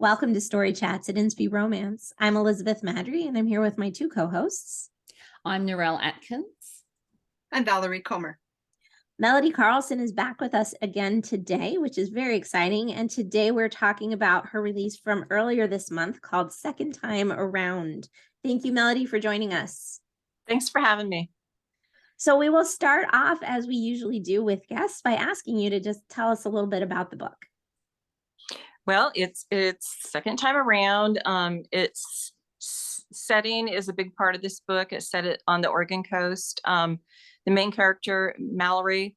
Welcome to Story Chats at Insby Romance. I'm Elizabeth Madry, and I'm here with my two co-hosts. I'm Narelle Atkins. I'm Valerie Comer. Melody Carlson is back with us again today, which is very exciting. And today we're talking about her release from earlier this month called Second Time Around. Thank you, Melody, for joining us. Thanks for having me. So we will start off, as we usually do with guests, by asking you to just tell us a little bit about the book. Well, it's second time around. Its setting is a big part of this book. It's set it on the Oregon coast. The main character, Valerie,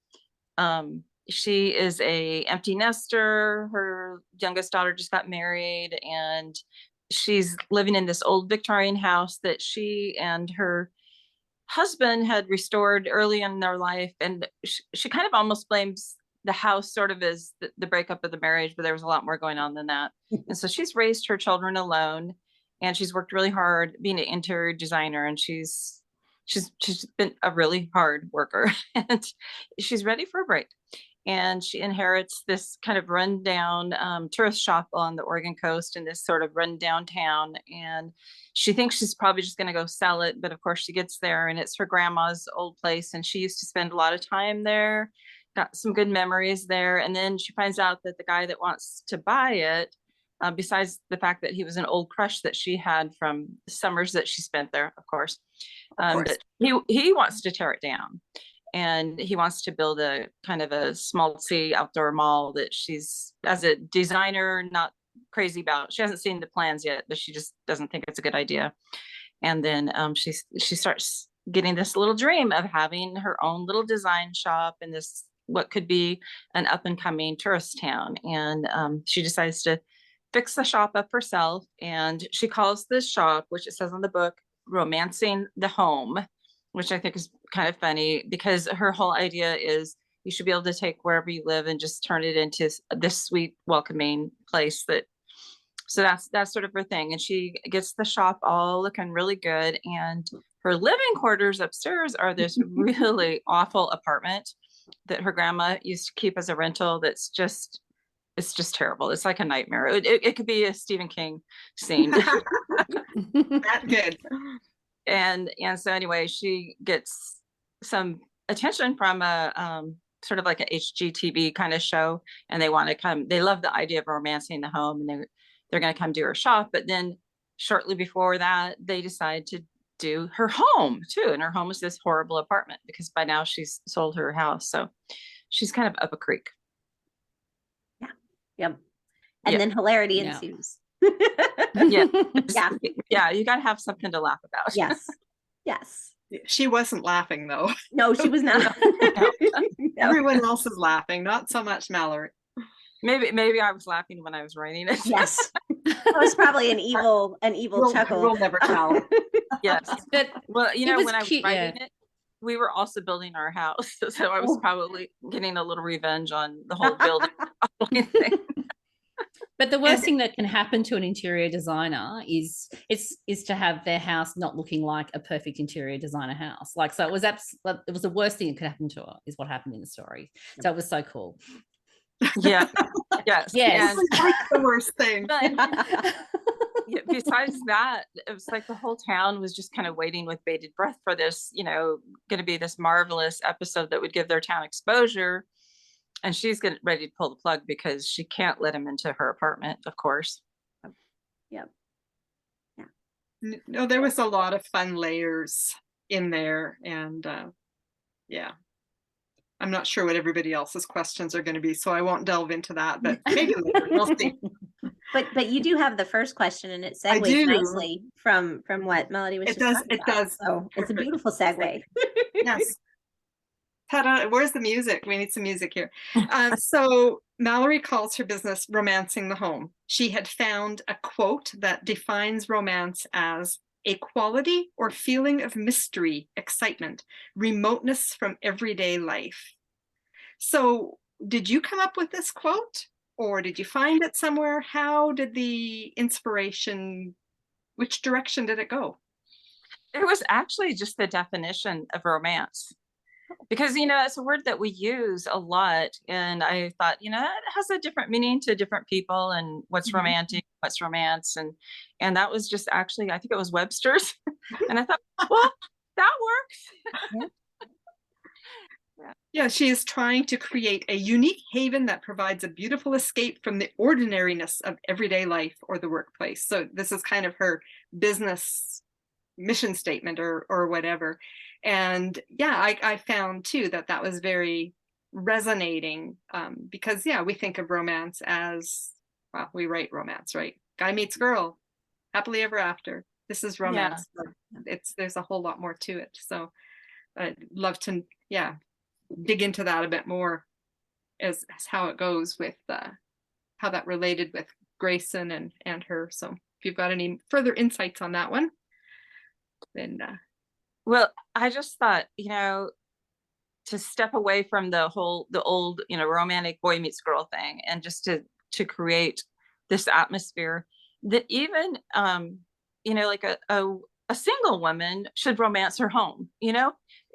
she is a empty nester. Her youngest daughter just got married, and she's living in this old Victorian house that she and her husband had restored early in their life. And she kind of almost blames the house sort of as the breakup of the marriage, but there was a lot more going on than that. And so she's raised her children alone, and she's worked really hard being an interior designer, and she's been a really hard worker, and she's ready for a break. And she inherits this kind of rundown tourist shop on the Oregon coast in this sort of rundown town. And she thinks she's probably just going to go sell it. But of course she gets there, and it's her grandma's old place, and she used to spend a lot of time there, got some good memories there. And then she finds out that the guy that wants to buy it, besides the fact that he was an old crush that she had from summers that she spent there, of course, that he wants to tear it down. And he wants to build a kind of a schmaltzy outdoor mall that she's, as a designer, not crazy about. She hasn't seen the plans yet, but she just doesn't think it's a good idea. And then she starts getting this little dream of having her own little design shop in this, what could be an up and coming tourist town. And she decides to fix the shop up herself. And she calls this shop, which it says on the book, Romancing the Home, which I think is kind of funny, because her whole idea is you should be able to take wherever you live and just turn it into this sweet, welcoming place. So that's sort of her thing. And she gets the shop all looking really good. And her living quarters upstairs are this really awful apartment that her grandma used to keep as a rental. It's just terrible. It's like a nightmare. It could be a Stephen King scene. That good. And so anyway, she gets some attention from a sort of like a HGTV kind of show, and they want to come. They love the idea of romancing the home, and they're going to come do her shop. But then shortly before that, they decide to do her home too, and her home is this horrible apartment because by now she's sold her house, so she's kind of up a creek. Yeah. Yep. And then hilarity ensues. Yeah. Yeah. You got to have something to laugh about. Yes. She wasn't laughing though. No, she was not. No. Everyone else is laughing, not so much Mallory. Maybe I was laughing when I was writing it. Yes. It was probably an evil chuckle. We'll never tell. Yes. But well, when I was cute, writing it, we were also building our house. So I was probably getting a little revenge on the whole building thing. But the worst thing that can happen to an interior designer is to have their house not looking like a perfect interior designer house. Like, so it was the worst thing that could happen to her is what happened in the story. So it was so cool. Yeah. Yes. Yes. It's like the worst thing. Besides that, it was like the whole town was just kind of waiting with bated breath for this, going to be this marvelous episode that would give their town exposure. And she's ready to pull the plug because she can't let him into her apartment, of course. Yep. Yeah. No, there was a lot of fun layers in there. And I'm not sure what everybody else's questions are going to be, so I won't delve into that, but maybe later, we'll see. But you do have the first question, and it segues nicely from what Melody was talking about. It does. So it's a beautiful segue. Yes. Ta-da. Where's the music? We need some music here. So Mallory calls her business Romancing the Home. She had found a quote that defines romance as a quality or feeling of mystery, excitement, remoteness from everyday life. So did you come up with this quote, or did you find it somewhere? How did the inspiration, which direction did it go? It was actually just the definition of romance. because, it's a word that we use a lot. And I thought, it has a different meaning to different people, and what's Mhm. romantic, what's romance. And that was just actually, I think it was Webster's. And I thought, well, that works. Yeah, she is trying to create a unique haven that provides a beautiful escape from the ordinariness of everyday life or the workplace. So this is kind of her business mission statement or whatever. And yeah, I found too that was very resonating, because yeah, we think of romance as, well, we write romance, right? Guy meets girl, happily ever after. This is romance. But there's a whole lot more to it. So I'd love to, yeah, dig into that a bit more as how it goes with how that related with Grayson and her. So if you've got any further insights on that one, then Well, I just thought, to step away from the old, romantic boy meets girl thing, and just to create this atmosphere that even, like a single woman should romance her home.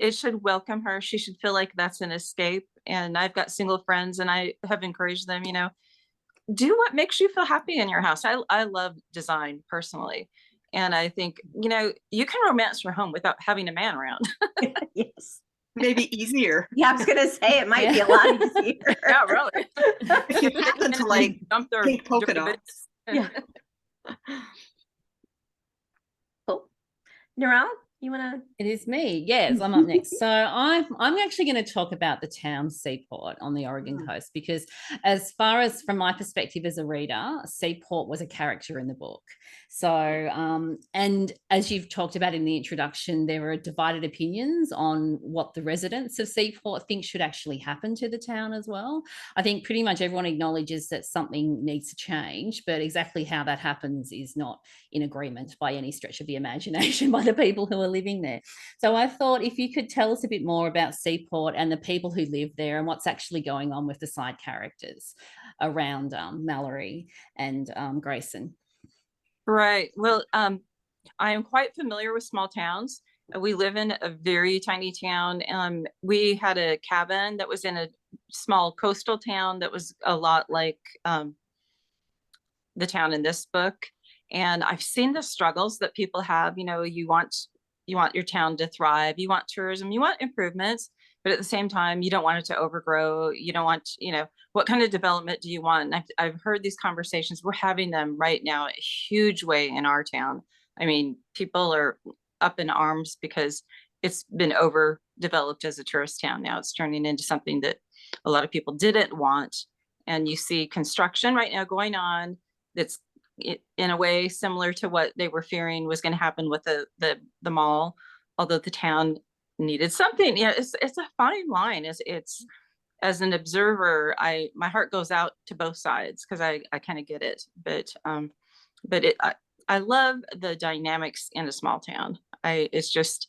It should welcome her. She should feel like that's an escape. And I've got single friends, and I have encouraged them, do what makes you feel happy in your house. I love design personally. And I think, you can romance your home without having a man around. Yes. maybe easier. Yeah, I was gonna say it might be a lot easier. Yeah, really. If you happen to like dump their pink polka dirty dots. bits. Yeah. Cool. Narelle, you wanna? It is me. Yes, I'm up next. So I'm actually going to talk about the town Seaport on the Oregon coast, because as far as from my perspective as a reader, Seaport was a character in the book. So and as you've talked about in the introduction, there are divided opinions on what the residents of Seaport think should actually happen to the town as well. I think pretty much everyone acknowledges that something needs to change, but exactly how that happens is not in agreement by any stretch of the imagination by the people who are living there. So I thought if you could tell us a bit more about Seaport and the people who live there, and what's actually going on with the side characters around Mallory and Grayson. Right. Well, I am quite familiar with small towns. We live in a very tiny town. We had a cabin that was in a small coastal town that was a lot like the town in this book. And I've seen the struggles that people have. You want your town to thrive, you want tourism, you want improvements, but at the same time, you don't want it to overgrow. You don't want, what kind of development do you want? And I've heard these conversations. We're having them right now a huge way in our town. I mean, people are up in arms because it's been overdeveloped as a tourist town. Now it's turning into something that a lot of people didn't want. And you see construction right now going on that's in a way similar to what they were fearing was going to happen with the mall, although the town needed something. Yeah, it's a fine line. It's as an observer, my heart goes out to both sides because I kind of get it. But I love the dynamics in a small town. It's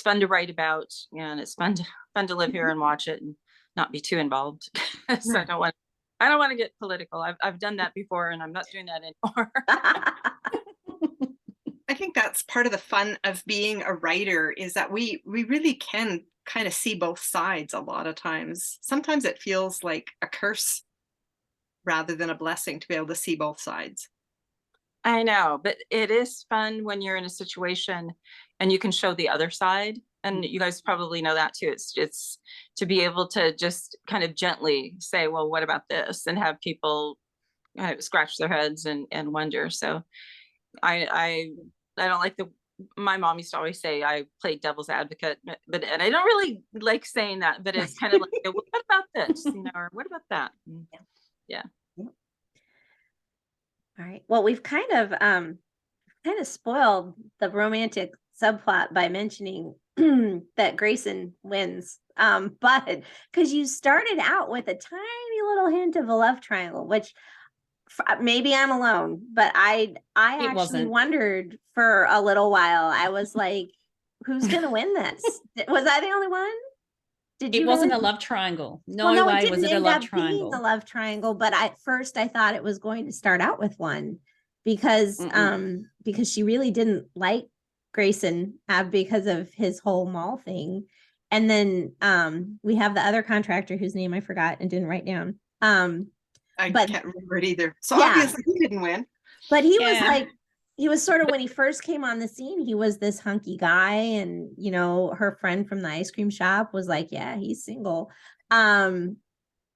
fun to write about, and it's fun to live here and watch it and not be too involved. So I don't want to get political. I've done that before, and I'm not doing that anymore. I think that's part of the fun of being a writer, is that we really can kind of see both sides a lot of times. Sometimes it feels like a curse rather than a blessing to be able to see both sides. I know, but it is fun when you're in a situation and you can show the other side. And you guys probably know that too. It's to be able to just kind of gently say, well, what about this? And have people kind of scratch their heads and wonder. So I don't like my mom used to always say I played devil's advocate, and I don't really like saying that, but it's kind of like, well, what about this? Or what about that? Yeah. All right. Well, we've kind of spoiled the romantic subplot by mentioning that Grayson wins. But because you started out with a tiny little hint of a love triangle, which maybe I'm alone, but I actually wondered for a little while. I was like, who's gonna win this? Was I the only one? It wasn't a love triangle. No way was it a love triangle. A love triangle, but at first I thought it was going to start out with one because she really didn't like Grayson because of his whole mall thing. And then we have the other contractor whose name I forgot and didn't write down. I But- can't remember it either. So Yeah. obviously he didn't win. But he was Yeah. like, he was sort of, when he first came on the scene, he was this hunky guy. And, you know, her friend from the ice cream shop was like, yeah, he's single. So I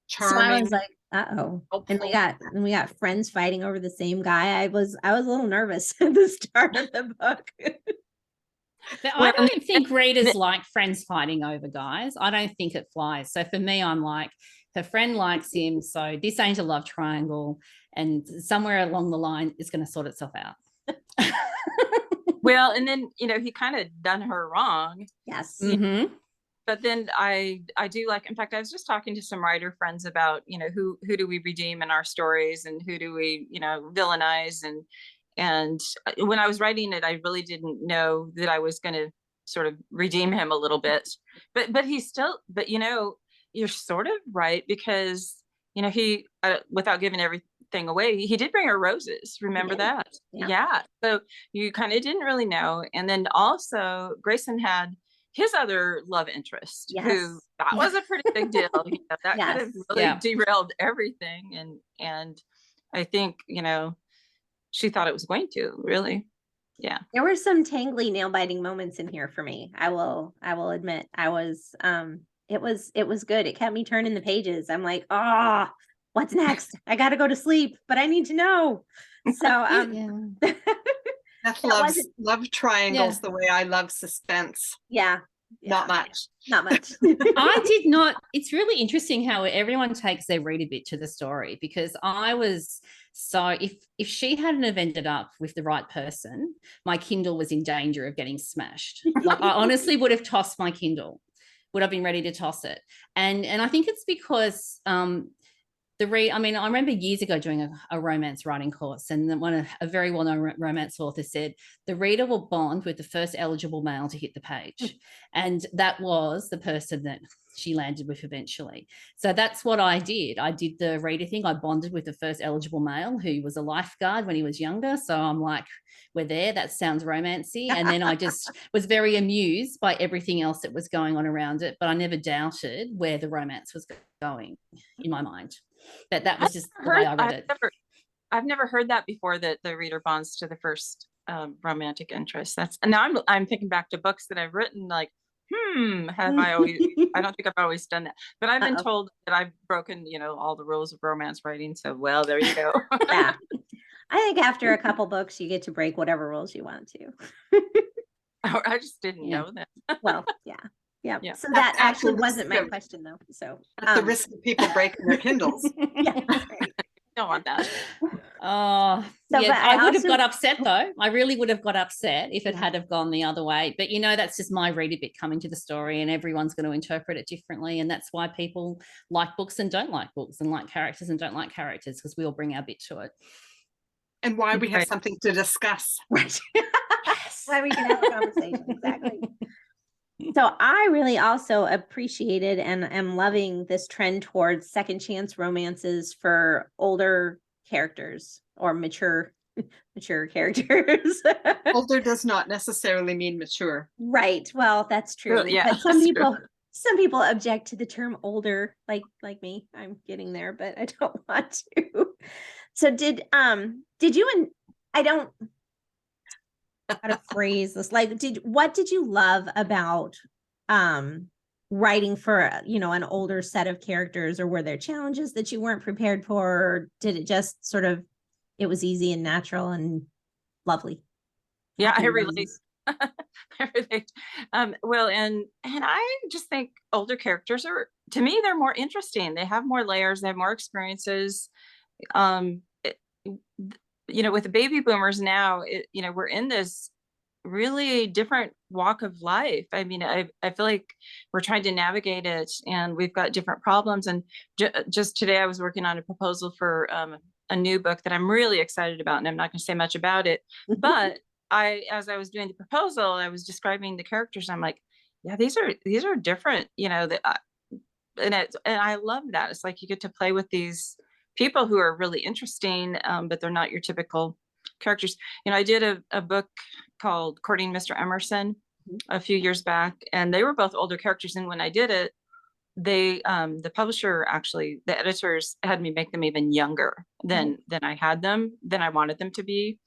Charming. was like, uh-oh. And we helpful. got friends fighting over the same guy. I was a little nervous at the start of the book. But I Well, don't think readers like friends fighting over guys. I don't think it flies. So for me, I'm like, her friend likes him, so this ain't a love triangle, and somewhere along the line it's going to sort itself out. Well, and then, you know, he kind of done her wrong. Yes. Mm-hmm. But then I do like, in fact, I was just talking to some writer friends about, you know, who do we redeem in our stories and who do we, you know, villainize, and when I was writing it, I really didn't know that I was going to sort of redeem him a little bit, but he's still, but you know, you're sort of right, because you know, he without giving everything away, he did bring her roses, remember that? Yeah, so you kind of didn't really know. And then also Grayson had his other love interest, who that was a pretty big deal. You know, that could have really derailed everything, and I think, you know, she thought it was going to, really. Yeah. There were some tangly, nail biting moments in here for me. I will admit. I was it was good. It kept me turning the pages. I'm like, oh, what's next? I gotta go to sleep, but I need to know. So Beth loves love triangles the way I love suspense. Yeah. Not much. Not much. I did not. It's really interesting how everyone takes their reader bit to the story, because I was so, if she hadn't have ended up with the right person, my Kindle was in danger of getting smashed. Like, I honestly would have tossed my Kindle, would have been ready to toss it. And I think it's because I mean, I remember years ago doing a romance writing course, and then a very well-known romance author said, the reader will bond with the first eligible male to hit the page. And that was the person that she landed with eventually. So that's what I did. I did the reader thing. I bonded with the first eligible male, who was a lifeguard when he was younger. So I'm like, we're there. That sounds romancy. And then I just was very amused by everything else that was going on around it. But I never doubted where the romance was going in my mind. That was just the way I read it. I've never heard that before, that the reader bonds to the first romantic interest. And now I'm thinking back to books that I've written, like, have I always, I don't think I've always done that, but I've been told that I've broken, you know, all the rules of romance writing. So, well, there you go. Yeah. I think after a couple books, you get to break whatever rules you want to. I just didn't know that. Well, yeah. So that actually wasn't my question, though. So at the risk of people breaking their Kindles. Yeah, that's right. Don't want that. Oh, So, yeah, but I would have got upset, though. I really would have got upset if it had have gone the other way. But, you know, that's just my reader bit coming to the story, and everyone's going to interpret it differently. And that's why people like books and don't like books, and like characters and don't like characters, because we all bring our bit to it. And why we have something to discuss. Right. Why we can have a conversation. Exactly. So I really also appreciated and am loving this trend towards second chance romances for older characters or mature characters. Older does not necessarily mean mature. Right. Well, that's true. Well, yeah, but some people object to the term older, like me. I'm getting there, but I don't want to. So did you, and I don't how to phrase this, like, what did you love about writing for, you know, an older set of characters, or were there challenges that you weren't prepared for, or did it just sort of, it was easy and natural and lovely? Yeah, I relate. I relate. Well, and I just think older characters are, to me, they're more interesting. They have more layers. They have more experiences. You know, with the baby boomers now, you know, we're in this really different walk of life. I mean, I feel like we're trying to navigate it, and we've got different problems. And just today I was working on a proposal for a new book that I'm really excited about, and I'm not going to say much about it, but as I was doing the proposal, I was describing the characters, and I'm like, yeah, these are different, you know, and I love that. It's like you get to play with these people who are really interesting, but they're not your typical characters. You know, I did a book called Courting Mr. Emerson, a few years back, and they were both older characters. And when I did it, they the publisher, actually the editors, had me make them even younger than I wanted them to be.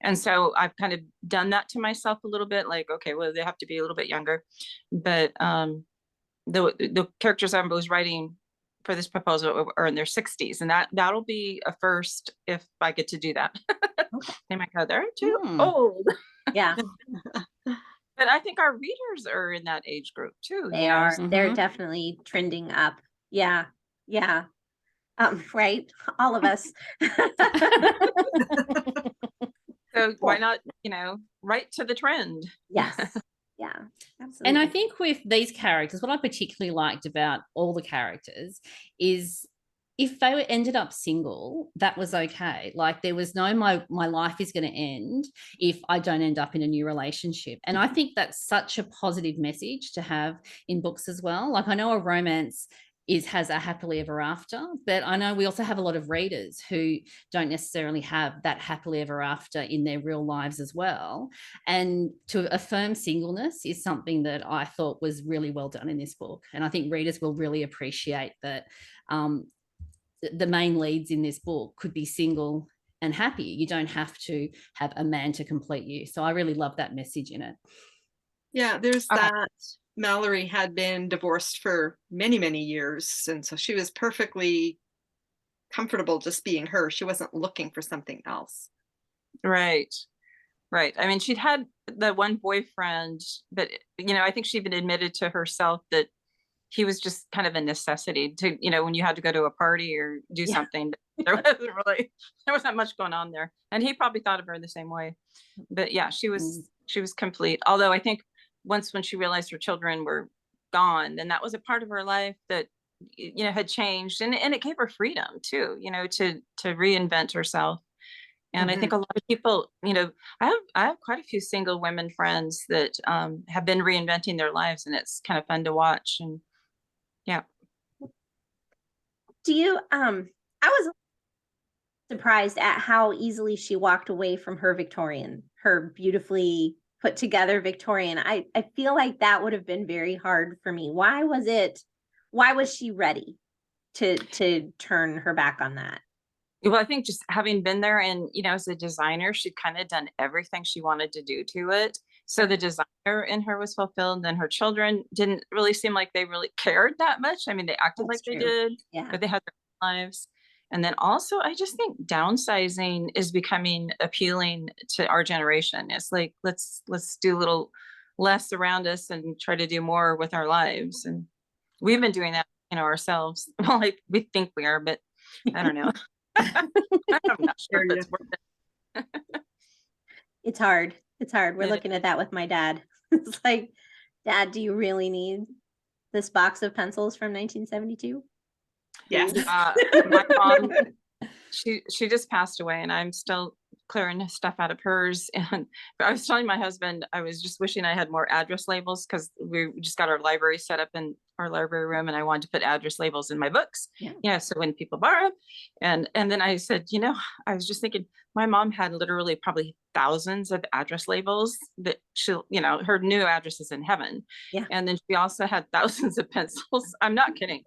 And so I've kind of done that to myself a little bit, like, okay, well, they have to be a little bit younger. But the characters I was writing for this proposal are in their 60s, and that'll be a first if I get to do that. They might go, they're too old. Yeah, But I think our readers are in that age group too. they are. They're definitely trending up. Yeah. Yeah. Right. All of us. So why not, right to the trend? Yes. Yeah, absolutely. And I think with these characters, what I particularly liked about all the characters is if they ended up single, that was okay. Like there was no, my life is going to end if I don't end up in a new relationship. And I think that's such a positive message to have in books as well. Like I know a romance has a happily ever after, but I know we also have a lot of readers who don't necessarily have that happily ever after in their real lives as well. And to affirm singleness is something that I thought was really well done in this book. And I think readers will really appreciate that the main leads in this book could be single and happy. You don't have to have a man to complete you. So I really love that message in it. Yeah, there's that. Mallory had been divorced for many, many years. And so she was perfectly comfortable just being her. She wasn't looking for something else. Right. Right. I mean, she'd had the one boyfriend, but, I think she even admitted to herself that he was just kind of a necessity to, when you had to go to a party or do something, there wasn't much going on there. And he probably thought of her the same way. But yeah, she was complete. Although I think once when she realized her children were gone, then that was a part of her life that, had changed. And it gave her freedom too, to reinvent herself. And I think a lot of people, I have quite a few single women friends that have been reinventing their lives, and it's kind of fun to watch. And yeah. Do you, I was surprised at how easily she walked away from her beautifully put together Victorian. I feel like that would have been very hard for me. Why was she ready to turn her back on that? Well, I think just having been there and, as a designer, she'd kind of done everything she wanted to do to it. So the designer in her was fulfilled, and her children didn't really seem like they really cared that much. I mean, they acted like they did, but they had their lives. And then also, I just think downsizing is becoming appealing to our generation. It's like, let's do a little less around us and try to do more with our lives. And we've been doing that, ourselves. Well, like we think we are, but I don't know. I'm not sure if it's worth it. It's hard. We're looking at that with my dad. It's like, Dad, do you really need this box of pencils from 1972? Yes. My mom, she just passed away, and I'm still clearing stuff out of hers. And I was telling my husband, I was just wishing I had more address labels, because we just got our library set up in our library room, and I wanted to put address labels in my books. So when people borrow, and then I said, I was just thinking, my mom had literally probably thousands of address labels that she'll, her new address is in heaven. And then she also had thousands of pencils. I'm not kidding.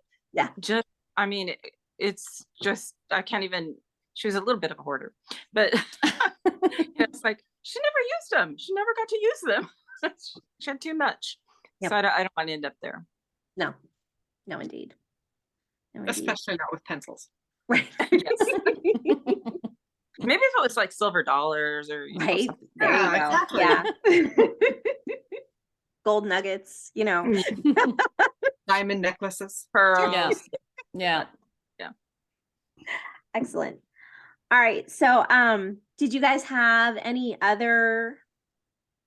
I mean, it's just, I can't even, she was a little bit of a hoarder, but it's like, she never used them. She never got to use them. She had too much. So I don't want to end up there. No, indeed. Especially not with pencils. Right. Maybe if it was like silver dollars or, right. There you go. Exactly. Yeah. Gold nuggets, Diamond necklaces. Pearls. Yeah. Excellent. All right. So, did you guys have any other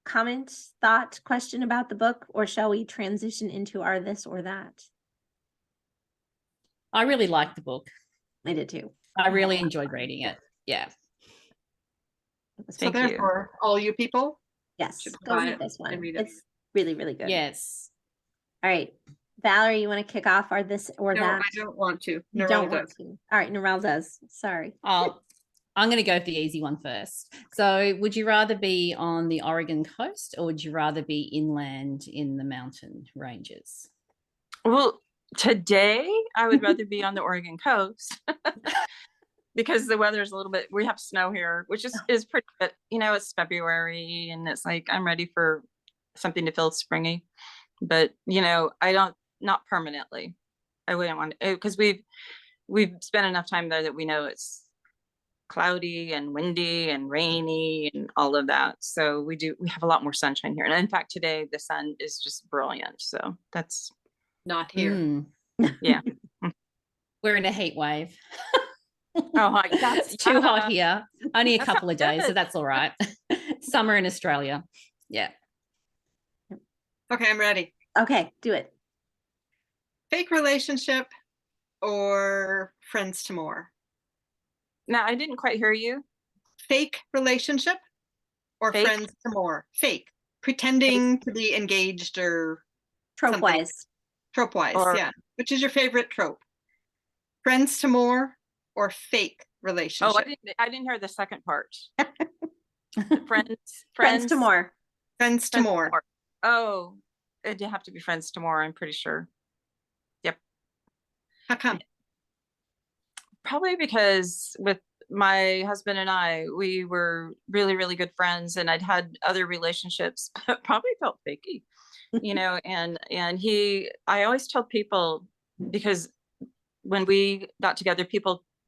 comment, thought, question about the book, or shall we transition into our this or that? I really liked the book. I did too. I really enjoyed reading it. Yeah. So therefore, all you people, yes, go read this one. It's really, really good. Yes. All right. Valerie, you want to kick off our this or that? No, I don't want to. You don't want to. All right, Narelle does. Sorry. Oh, I'm going to go for the easy one first. So would you rather be on the Oregon coast or would you rather be inland in the mountain ranges? Well, today I would rather be on the Oregon coast because the weather's a little bit, we have snow here, which is pretty, but it's February and it's like, I'm ready for something to feel springy, but not permanently. I wouldn't want to, because we've spent enough time there that we know it's cloudy and windy and rainy and all of that. So we have a lot more sunshine here. And in fact, today the sun is just brilliant. So that's Not here. yeah. We're in a heat wave. Oh my God. That's too hot here. Only a That couple of sounds days, so good. that's all right. Summer in Australia. Yeah. Okay, I'm ready. Okay, do it. Fake relationship or friends to more? Now, I didn't quite hear you. Fake relationship or Fake? friends to more? Fake. Pretending to be engaged or Trope something. wise. Trope wise, Or- yeah. Which is your favorite trope? Friends to more or fake Oh, relationship? I didn't hear the second part. Friends Friends to more. Friends to friends more. Oh, it'd have to be friends to more, I'm pretty sure. How come? Probably because with my husband and I, we were really, really good friends, and I'd had other relationships, but probably felt fakey, and I always tell people, because when we got together,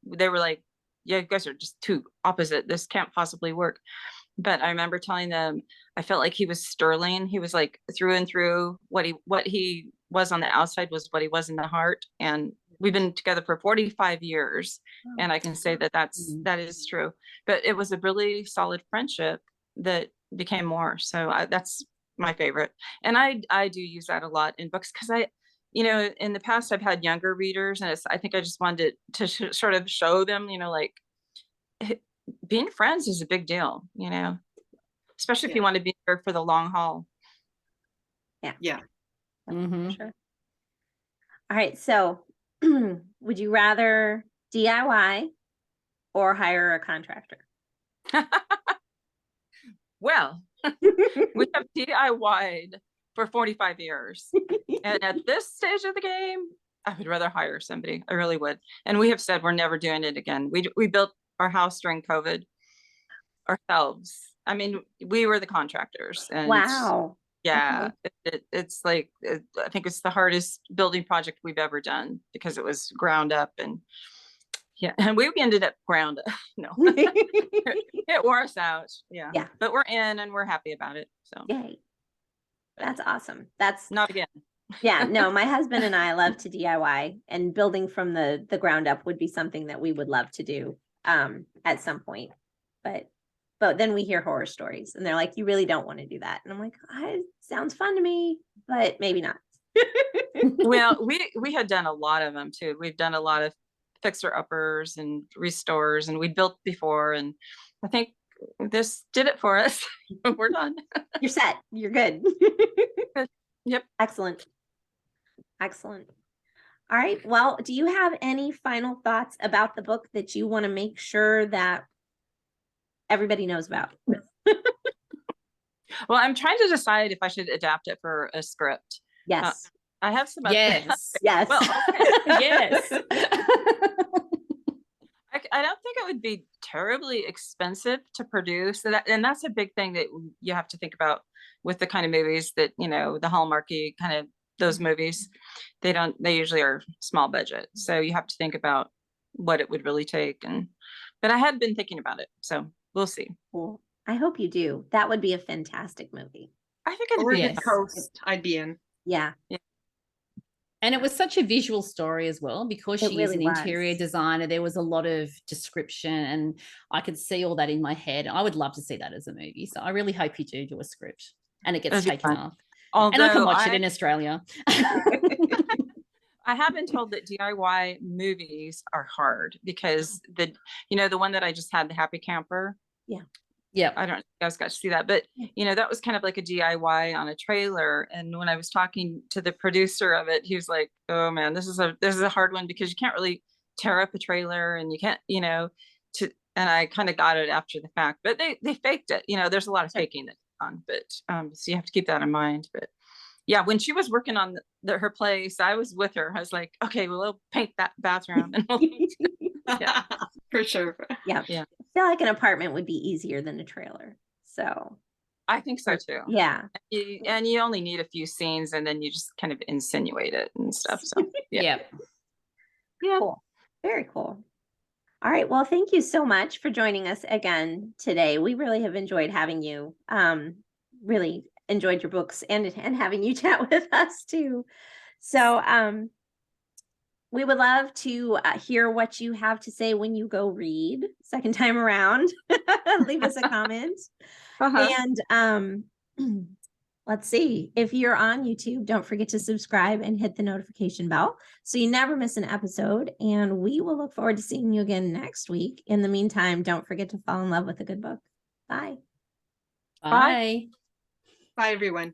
they were like, yeah, you guys are just too opposite. This can't possibly work. But I remember telling them, I felt like he was sterling. He was like through and through. What he was on the outside was what he was in the heart. And we've been together for 45 years. And I can say that that is true. But it was a really solid friendship that became more. So that's my favorite. And I do use that a lot in books because in the past I've had younger readers, and I think I just wanted to sort of show them, like being friends is a big deal, especially if Yeah. you want to be there for the long haul. Yeah. Mhm. Sure. All right. So would you rather DIY or hire a contractor? Well, we have DIY'd for 45 years. And at this stage of the game, I would rather hire somebody. I really would. And we have said we're never doing it again. We built our house during COVID ourselves. I mean, we were the contractors. And Wow. yeah, it's like, I think it's the hardest building project we've ever done because it was ground up, and yeah, and we ended up ground up. No, it wore us out. Yeah. Yeah. But we're in and we're happy about it. So Yay. That's awesome. That's not again. yeah, no, my husband and I love to DIY, and building from the ground up would be something that we would love to do at some point. But then we hear horror stories and they're like, you really don't want to do that. And I'm like, it sounds fun to me, but maybe not. Well, we had done a lot of them too. We've done a lot of fixer uppers and restores, and we built before, and I think this did it for us. We're done. You're set. You're good. Yep. Excellent. Excellent. All right. Well, do you have any final thoughts about the book that you want to make sure that everybody knows about? Well, I'm trying to decide if I should adapt it for a script. Yes. I have some other Yes. Yes. Well, okay. Yes. I don't think it would be terribly expensive to produce. And that's a big thing that you have to think about with the kind of movies that, the Hallmarky kind of those movies, they usually are small budget. So you have to think about what it would really take. But I had been thinking about it. So we'll see. Cool. I hope you do. That would be a fantastic movie. I think it'd be Oregon Yes. coast, I'd be in. Yeah. And it was such a visual story as well, because It she is really an interior was. designer. There was a lot of description, and I could see all that in my head. I would love to see that as a movie. So I really hope you do a script and it gets That'd be taken fun. off. And I can Although watch it in Australia. I have been told that DIY movies are hard because the one that I just had, the Happy Camper. Yeah. I don't know if you guys got to see that, but Yeah. that was kind of like a DIY on a trailer. And when I was talking to the producer of it, he was like, "Oh man, this is a hard one because you can't really tear up a trailer, and you can't, and I kind of got it after the fact, but they faked it. You know, there's a lot of Sure. faking that's on, but so you have to keep that in mind. But yeah, when she was working on her place, I was with her. I was like, okay, well, we'll paint that bathroom. And Yeah. For sure. Yeah. Yeah. I feel like an apartment would be easier than a trailer. So I think so too. yeah. And you only need a few scenes, and then you just kind of insinuate it and stuff. So yeah. Yeah. Cool. Very cool. All right. Well, thank you so much for joining us again today. We really have enjoyed having you. Really enjoyed your books and having you chat with us too. So we would love to hear what you have to say when you go read second time around. Leave us a comment. And let's see, if you're on YouTube, don't forget to subscribe and hit the notification bell so you never miss an episode. And we will look forward to seeing you again next week. In the meantime, don't forget to fall in love with a good book. Bye. Bye. Bye, everyone.